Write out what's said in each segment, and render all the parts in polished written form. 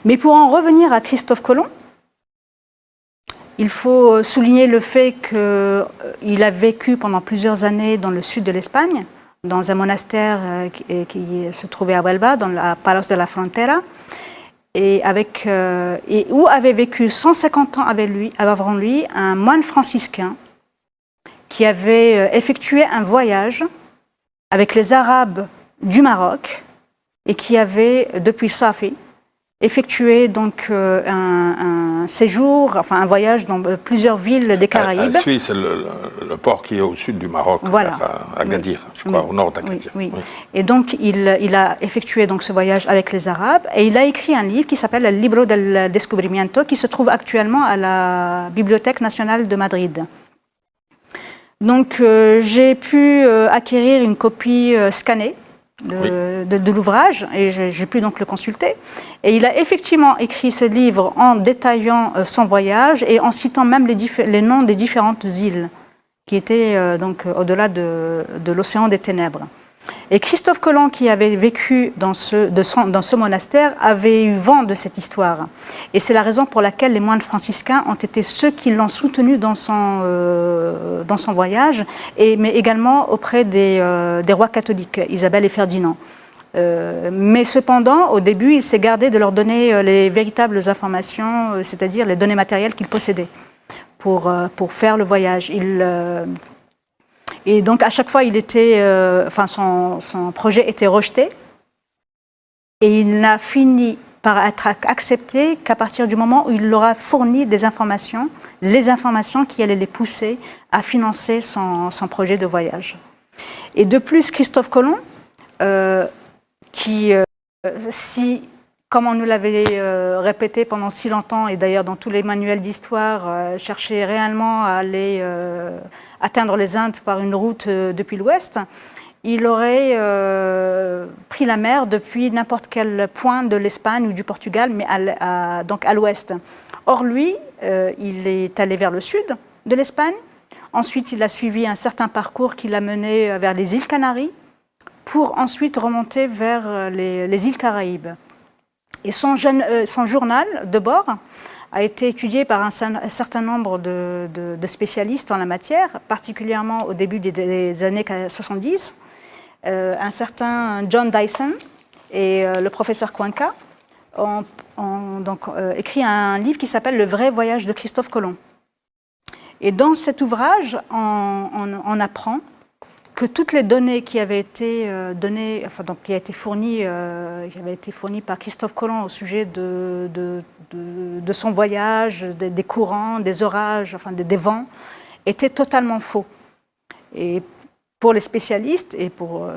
Mais pour en revenir à Christophe Colomb, il faut souligner le fait qu'il a vécu pendant plusieurs années dans le sud de l'Espagne, dans un monastère qui se trouvait à Huelva, dans la Palos de la Frontera, et où avait vécu 150 ans avant lui un moine franciscain qui avait effectué un voyage avec les Arabes du Maroc et qui avait, depuis Safi, effectué donc un séjour, enfin un voyage dans plusieurs villes des Caraïbes. Safi, c'est le port qui est au sud du Maroc, voilà. à Agadir, je crois, au nord d'Agadir. Oui. Et donc il a effectué donc ce voyage avec les Arabes et il a écrit un livre qui s'appelle Le Libro del Descubrimiento, qui se trouve actuellement à la Bibliothèque nationale de Madrid. Donc j'ai pu acquérir une copie scannée de l'ouvrage et j'ai pu donc le consulter. Et il a effectivement écrit ce livre en détaillant son voyage et en citant même les noms des différentes îles qui étaient donc au-delà de l'océan des ténèbres. Et Christophe Colomb, qui avait vécu dans ce monastère, avait eu vent de cette histoire. Et c'est la raison pour laquelle les moines franciscains ont été ceux qui l'ont soutenu dans son voyage, mais également auprès des rois catholiques, Isabelle et Ferdinand. Mais cependant, au début, il s'est gardé de leur donner les véritables informations, c'est-à-dire les données matérielles qu'il possédait pour faire le voyage. Et donc, à chaque fois, son projet était rejeté. Et il n'a fini par être accepté qu'à partir du moment où il leur a fourni des informations, les informations qui allaient les pousser à financer son projet de voyage. Et de plus, Christophe Colomb, comme on nous l'avait répété pendant si longtemps, et d'ailleurs dans tous les manuels d'histoire, cherchait réellement à aller atteindre les Indes par une route depuis l'ouest, il aurait pris la mer depuis n'importe quel point de l'Espagne ou du Portugal, mais donc à l'ouest. Or lui, il est allé vers le sud de l'Espagne. Ensuite, il a suivi un certain parcours qui l'a mené vers les îles Canaries, pour ensuite remonter vers les îles Caraïbes. Et son journal de bord a été étudié par un certain nombre de spécialistes en la matière, particulièrement au début des années 70. Un certain John Dyson et le professeur Cuenca ont écrit un livre qui s'appelle « Le vrai voyage de Christophe Colomb ». Et dans cet ouvrage, on apprend que toutes les données qui avaient été fournies par Christophe Colomb au sujet de son voyage, des courants, des orages, enfin des vents, étaient totalement faux. Et pour les spécialistes et pour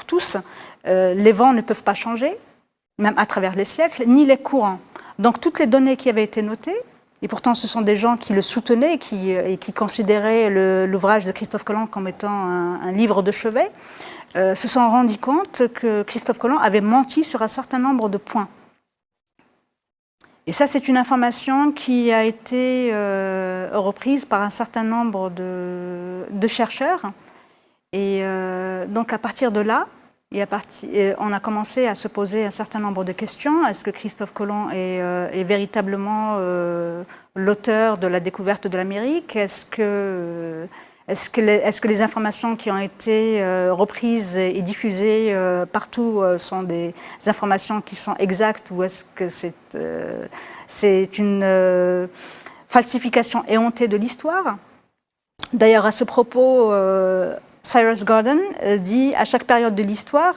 tous, les vents ne peuvent pas changer, même à travers les siècles, ni les courants. Donc toutes les données qui avaient été notées, et pourtant, ce sont des gens qui le soutenaient et qui considéraient l'ouvrage de Christophe Colomb comme étant un livre de chevet, se sont rendus compte que Christophe Colomb avait menti sur un certain nombre de points. Et ça, c'est une information qui a été reprise par un certain nombre de chercheurs. Et donc, à partir de là, on a commencé à se poser un certain nombre de questions. Est-ce que Christophe Colomb est véritablement l'auteur de la découverte de l'Amérique? Est-ce que les informations qui ont été reprises et diffusées partout sont des informations qui sont exactes, ou est-ce que c'est une falsification éhontée de l'histoire? D'ailleurs, à ce propos, Cyrus Gordon dit « À chaque période de l'histoire,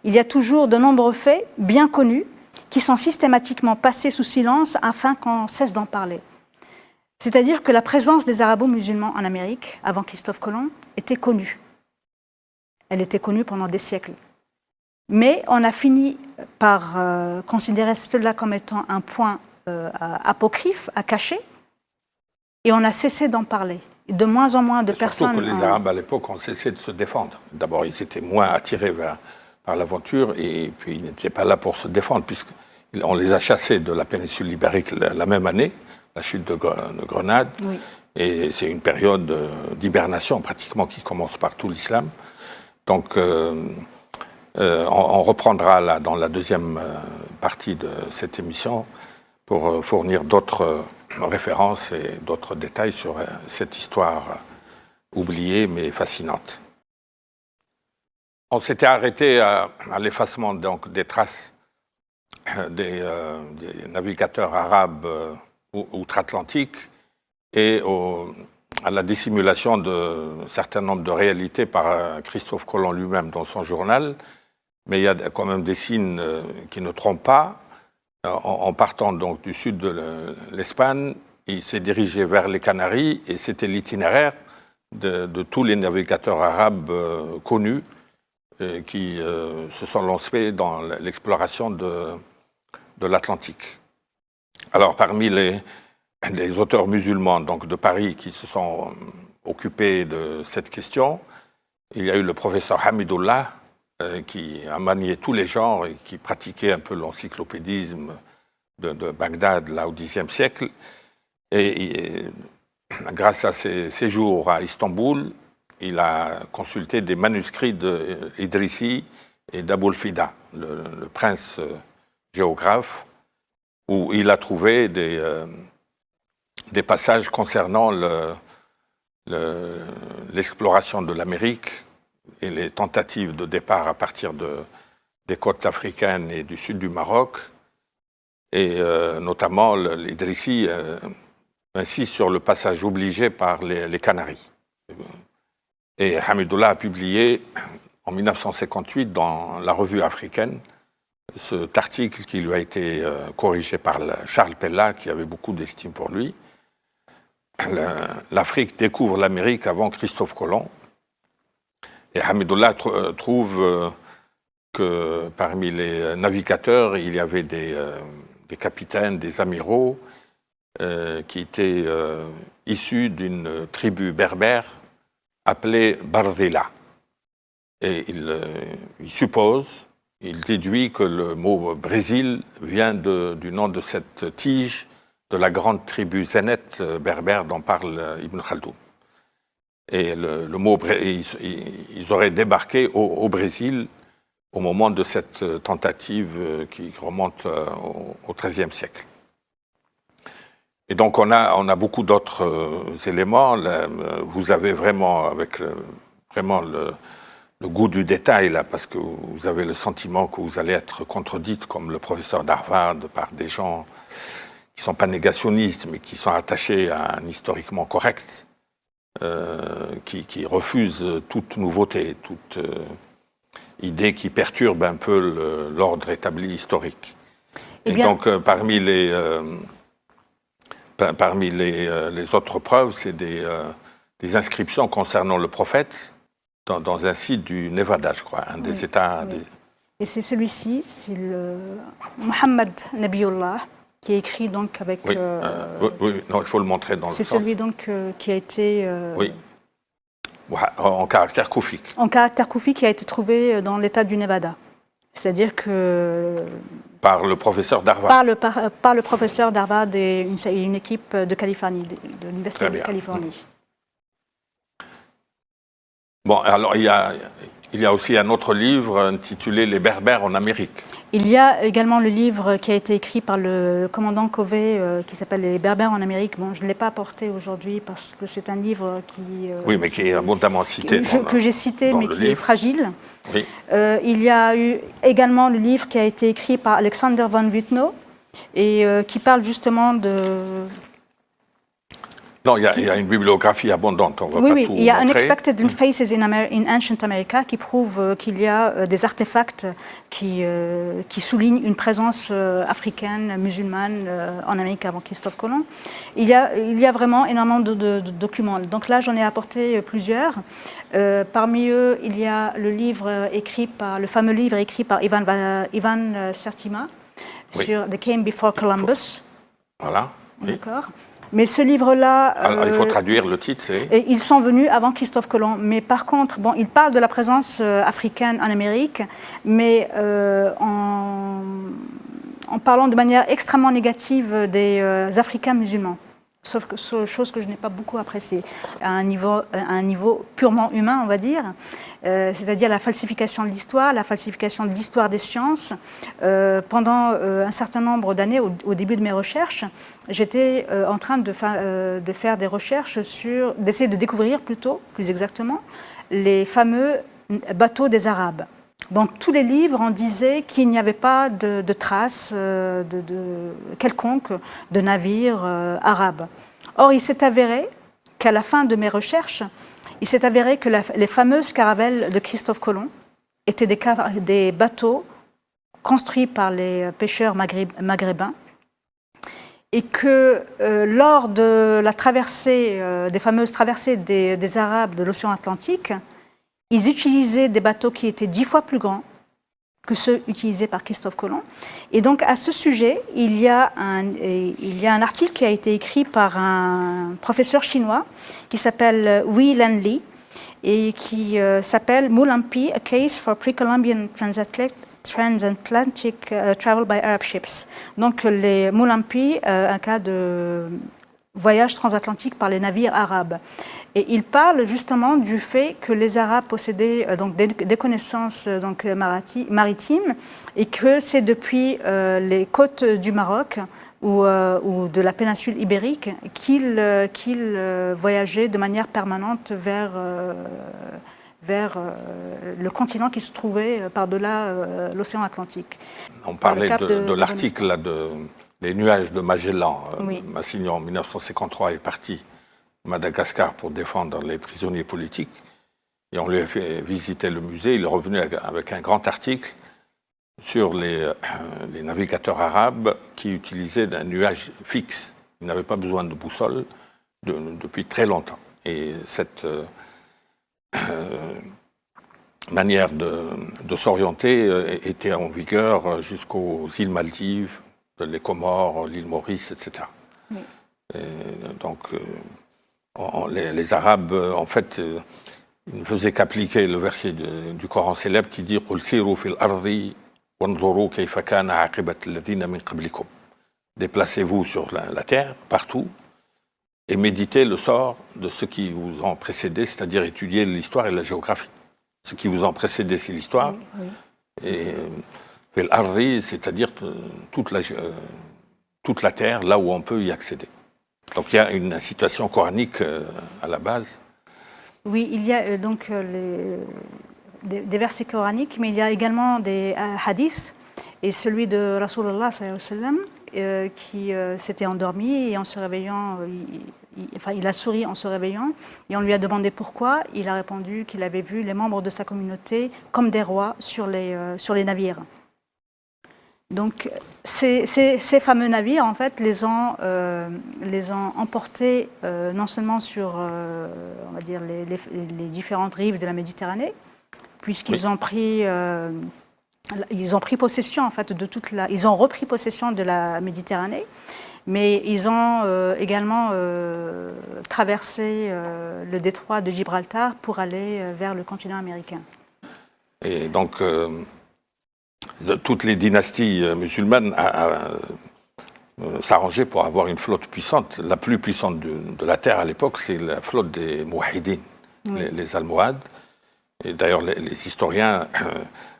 il y a toujours de nombreux faits bien connus qui sont systématiquement passés sous silence afin qu'on cesse d'en parler. » C'est-à-dire que la présence des arabo-musulmans en Amérique, avant Christophe Colomb, était connue. Elle était connue pendant des siècles. Mais on a fini par considérer cela comme étant un point apocryphe, à cacher, et on a cessé d'en parler. De moins en moins de personnes... Surtout que les Arabes, à l'époque, ont cessé de se défendre. D'abord, ils étaient moins attirés par l'aventure, et puis ils n'étaient pas là pour se défendre, puisqu'on les a chassés de la péninsule ibérique la même année, la chute de Grenade. Oui. Et c'est une période d'hibernation, pratiquement, qui commence par tout l'islam. Donc, On reprendra là, dans la deuxième partie de cette émission pour fournir d'autres références et d'autres détails sur cette histoire oubliée mais fascinante. On s'était arrêté à l'effacement des traces des navigateurs arabes outre-Atlantique et à la dissimulation d'un certain nombre de réalités par Christophe Colomb lui-même dans son journal. Mais il y a quand même des signes qui ne trompent pas. En partant donc du sud de l'Espagne, il s'est dirigé vers les Canaries et c'était l'itinéraire de tous les navigateurs arabes connus qui se sont lancés dans l'exploration de l'Atlantique. Alors parmi les auteurs musulmans donc de Paris qui se sont occupés de cette question, il y a eu le professeur Hamidullah qui a manié tous les genres et qui pratiquait un peu l'encyclopédisme de Bagdad là, au Xe siècle. Et grâce à ses séjours à Istanbul, il a consulté des manuscrits d'Idrissi et d'Aboul Fida, le prince géographe, où il a trouvé des passages concernant l'exploration de l'Amérique et les tentatives de départ à partir des côtes africaines et du sud du Maroc. Et notamment, l'Idrissi insiste sur le passage obligé par les Canaries. Et Hamidullah a publié en 1958 dans la revue africaine cet article qui lui a été corrigé par Charles Pella, qui avait beaucoup d'estime pour lui. L'Afrique découvre l'Amérique avant Christophe Colomb. Et Hamidullah trouve que parmi les navigateurs, il y avait des capitaines, des amiraux qui étaient issus d'une tribu berbère appelée Bardila. Et il suppose, il déduit que le mot Brésil vient du nom de cette tige de la grande tribu zénète berbère dont parle Ibn Khaldoun. Et le mot, ils auraient débarqué au Brésil au moment de cette tentative qui remonte au XIIIe siècle. Et donc on a beaucoup d'autres éléments. Vous avez vraiment, avec vraiment le goût du détail, là, parce que vous avez le sentiment que vous allez être contredite, comme le professeur d'Harvard, par des gens qui ne sont pas négationnistes, mais qui sont attachés à un historiquement correct, qui refusent toute nouveauté, toute idée qui perturbe un peu l'ordre établi historique. Et donc, parmi les autres preuves, c'est des inscriptions concernant le prophète dans un site du Nevada, je crois, un des États. Oui. Et c'est celui-ci, c'est le Mohammed Nabiullah, qui est écrit donc avec. Oui, oui, non, il faut le montrer dans le sens. C'est celui donc qui a été. Oui. En caractère koufique. En caractère koufique qui a été trouvé dans l'État du Nevada. C'est-à-dire que. Par le professeur d'Harvard. Par le professeur d'Harvard et une équipe de Californie, de l'Université de Californie. Bon, alors il y a aussi un autre livre intitulé Les Berbères en Amérique. Il y a également le livre qui a été écrit par le commandant Covey qui s'appelle Les Berbères en Amérique. Bon, je ne l'ai pas apporté aujourd'hui parce que c'est un livre qui... oui, mais qui est abondamment cité. Que j'ai cité, mais qui est fragile. Oui. Il y a eu également le livre qui a été écrit par Alexander von Wutnow et qui parle justement de... Non, il y a une bibliographie abondante. On va pas tout il y a montrer. Unexpected Faces in Ancient America qui prouve qu'il y a des artefacts qui soulignent une présence africaine, musulmane en Amérique avant Christophe Colomb. Il y a vraiment énormément de documents. Donc là, j'en ai apporté plusieurs. Parmi eux, il y a le fameux livre écrit par Ivan Sertima sur The Came Before Columbus. Voilà. Oui. D'accord. Mais ce livre-là... Alors, il faut traduire le titre, c'est... Ils sont venus avant Christophe Colomb. Mais par contre, bon, il parle de la présence africaine en Amérique, mais en parlant de manière extrêmement négative des Africains musulmans. chose que je n'ai pas beaucoup appréciée, à un niveau purement humain, on va dire, c'est-à-dire la falsification de l'histoire, la falsification de l'histoire des sciences. Pendant un certain nombre d'années, au début de mes recherches, j'étais en train de faire des recherches d'essayer de découvrir plus exactement, les fameux bateaux des Arabes. Dans tous les livres, on disait qu'il n'y avait pas de traces quelconque de navires arabes. Or, il s'est avéré qu'à la fin de mes recherches, il s'est avéré que les fameuses caravelles de Christophe Colomb étaient des bateaux construits par les pêcheurs maghrébins et que lors de la traversée, des fameuses traversées des Arabes de l'océan Atlantique, ils utilisaient des bateaux qui étaient 10 fois plus grands que ceux utilisés par Christophe Colomb. Et donc, à ce sujet, il y a un article qui a été écrit par un professeur chinois qui s'appelle Wei Lan-li et qui s'appelle Mulampi, A Case for Pre-Columbian Transatlantic Travel by Arab Ships. Donc, les Mulampi, un cas de voyage transatlantique par les navires arabes. Et il parle justement du fait que les Arabes possédaient donc des connaissances donc, maritimes et que c'est depuis les côtes du Maroc ou de la péninsule ibérique qu'ils voyageaient de manière permanente vers le continent qui se trouvait par-delà l'océan Atlantique. On parlait de l'article là, les nuages de Magellan. Oui. Massignon, en 1953, est parti à Madagascar pour défendre les prisonniers politiques. Et on lui a fait visiter le musée. Il est revenu avec un grand article sur les navigateurs arabes qui utilisaient un nuage fixe. Ils n'avaient pas besoin de boussole depuis très longtemps. Et cette manière de s'orienter était en vigueur jusqu'aux îles Maldives, les Comores, l'île Maurice, etc. Oui. Donc, les Arabes, en fait, ils ne faisaient qu'appliquer le verset du Coran célèbre qui dit « Qul siru fil ardi wanzuru kayfa kana aqibat alladhina min qablikum » Déplacez-vous sur la terre, partout, et méditez le sort de ceux qui vous ont précédé, c'est-à-dire étudier l'histoire et la géographie. Ce qui vous ont précédé, c'est l'histoire. Oui, oui. Et fil ardi, c'est-à-dire toute la terre, là où on peut y accéder. Donc il y a une situation coranique à la base. Oui, il y a donc des versets coraniques, mais il y a également des hadiths, et celui de Rasulullah qui s'était endormi et en se réveillant, il a souri en se réveillant et on lui a demandé pourquoi. Il a répondu qu'il avait vu les membres de sa communauté comme des rois sur les navires. Donc ces fameux navires, en fait, les ont emportés non seulement sur, on va dire, les différentes rives de la Méditerranée, puisqu'ils ont pris possession, en fait, ils ont repris possession de la Méditerranée, mais ils ont également traversé le détroit de Gibraltar pour aller vers le continent américain. Et donc toutes les dynasties musulmanes s'arrangeaient pour avoir une flotte puissante. La plus puissante de la terre à l'époque, c'est la flotte des Mouahidines, oui. les Almohades. Et d'ailleurs, les historiens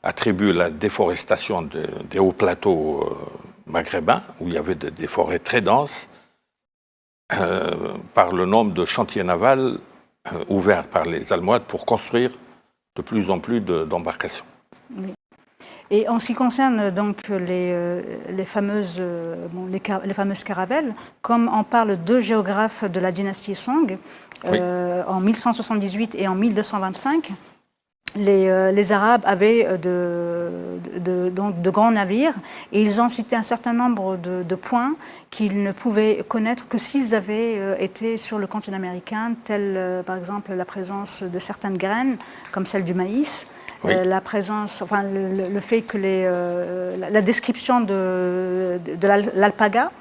attribuent la déforestation des hauts plateaux maghrébins, où il y avait des forêts très denses, par le nombre de chantiers navals ouverts par les Almohades pour construire de plus en plus d'embarcations. Oui. Et en ce qui concerne donc les fameuses caravelles, comme en parlent deux géographes de la dynastie Song, oui. En 1178 et en 1225, les Arabes avaient de grands navires et ils ont cité un certain nombre de points qu'ils ne pouvaient connaître que s'ils avaient été sur le continent américain, tel par exemple la présence de certaines graines, comme celle du maïs, oui. La présence, enfin le fait que la description de l'alpaga,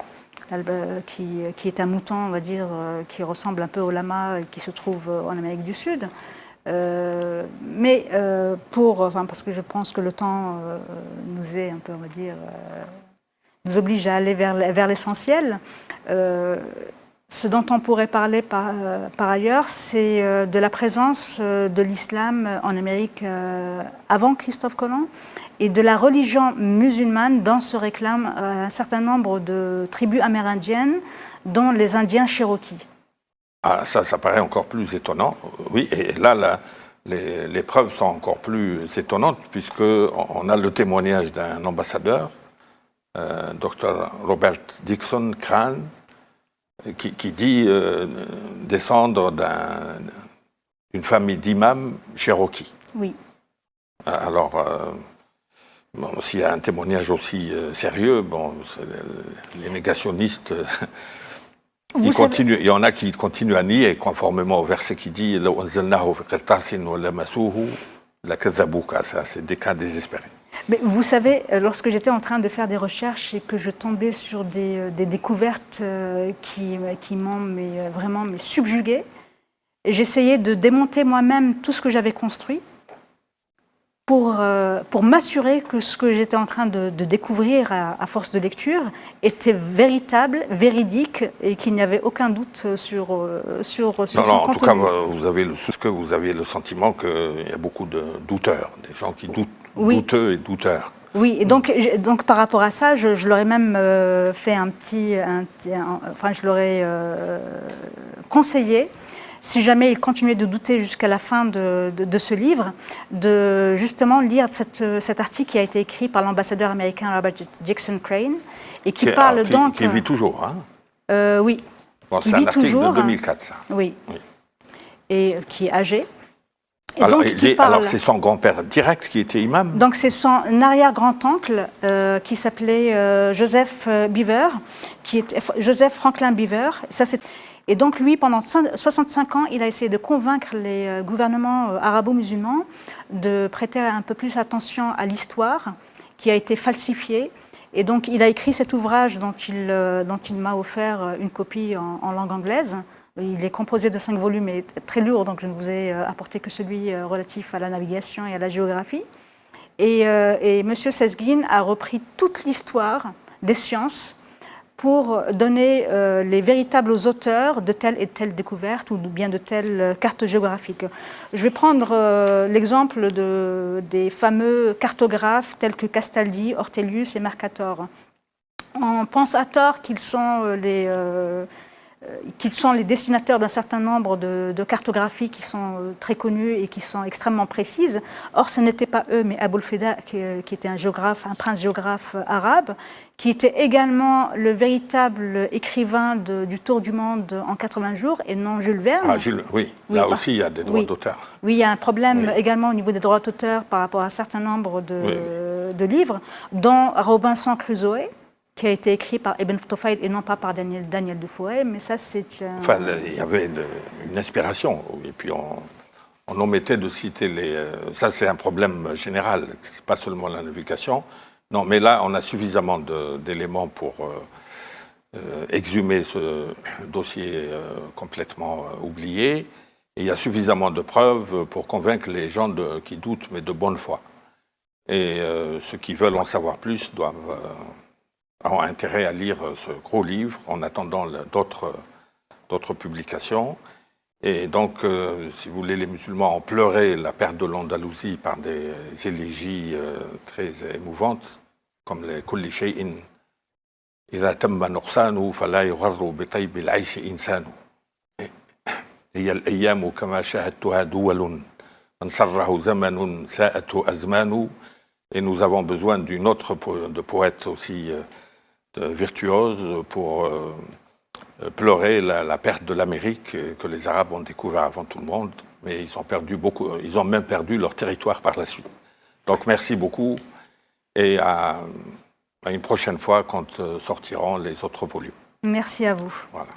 qui est un mouton, on va dire, qui ressemble un peu au lama et qui se trouve en Amérique du Sud. Parce que je pense que le temps nous est un peu, on va dire, nous oblige à aller vers l'essentiel. Ce dont on pourrait parler par ailleurs, c'est de la présence de l'islam en Amérique avant Christophe Colomb et de la religion musulmane dont se réclament un certain nombre de tribus amérindiennes, dont les Indiens Cherokees. Ah, ça paraît encore plus étonnant. Oui, et là, les preuves sont encore plus étonnantes, puisqu'on a le témoignage d'un ambassadeur, Dr. Robert Dixon Crane, qui dit descendre d'une famille d'imams Cherokee. Oui. Alors, s'il y a un témoignage aussi sérieux, les négationnistes, il y en a qui continuent à nier, conformément au verset qui dit c'est des cas désespérés. Mais vous savez, lorsque j'étais en train de faire des recherches et que je tombais sur des découvertes qui m'ont vraiment subjuguée, j'essayais de démonter moi-même tout ce que j'avais construit pour m'assurer que ce que j'étais en train de découvrir à force de lecture était véritable, véridique et qu'il n'y avait aucun doute sur son contenu. En tout cas, vous avez le sentiment qu'il y a beaucoup de douteurs, des gens qui doutent. Oui. Douteux et douteurs. Oui, et donc par rapport à ça, je leur ai même fait je leur ai conseillé, si jamais ils continuaient de douter jusqu'à la fin de ce livre, de justement lire cet article qui a été écrit par l'ambassadeur américain Robert Dixon Crane et qui parle donc... Qui vit toujours, hein? Oui. Bon, c'est un article de 2004, ça. Oui. Et qui est âgé. Et alors, donc, alors c'est son grand-père direct qui était imam? Donc c'est son arrière-grand-oncle qui s'appelait Joseph Beaver, qui était Joseph Franklin Beaver. Et donc lui, pendant 65 ans, il a essayé de convaincre les gouvernements arabo-musulmans de prêter un peu plus attention à l'histoire qui a été falsifiée. Et donc il a écrit cet ouvrage dont il m'a offert une copie en langue anglaise. Il est composé de 5 volumes et très lourd, donc je ne vous ai apporté que celui relatif à la navigation et à la géographie. Et M. Sezgin a repris toute l'histoire des sciences pour donner les véritables auteurs de telle et telle découverte ou bien de telle carte géographique. Je vais prendre l'exemple des fameux cartographes tels que Castaldi, Ortelius et Mercator. On pense à tort qu'ils sont les destinateurs d'un certain nombre de cartographies qui sont très connues et qui sont extrêmement précises. Or, ce n'était pas eux, mais Aboul Feda, qui était un prince géographe arabe, qui était également le véritable écrivain du Tour du monde en 80 jours, et non Jules Verne. Oui, là aussi, il y a des droits d'auteur. Oui, il y a un problème également au niveau des droits d'auteur par rapport à un certain nombre de livres, dont Robinson Crusoe, qui a été écrit par Ibn Tufayl et non pas par Daniel Defoe, mais ça c'est... Enfin, il y avait une inspiration, et puis on omettait de citer ça c'est un problème général, c'est pas seulement la navigation. Non, mais là on a suffisamment d'éléments pour exhumer ce dossier complètement oublié, et il y a suffisamment de preuves pour convaincre les gens qui doutent, mais de bonne foi. Et ceux qui veulent en savoir plus ont intérêt à lire ce gros livre en attendant d'autres publications. Et donc, si vous voulez, les musulmans ont pleuré la perte de l'Andalousie par des élégies très émouvantes, comme les Kulli shay'in idha tamma nuqsanu fala yugharru bi tayb al-'aysh insanu. هي الأيام كما شاهدتها دول من سره زمن ساءته أزمان. Et nous avons besoin de poètes aussi virtuoses pour pleurer la perte de l'Amérique que les Arabes ont découvert avant tout le monde, mais ils ont même perdu leur territoire par la suite. Donc merci beaucoup et à une prochaine fois quand sortiront les autres volumes. Merci à vous. Voilà.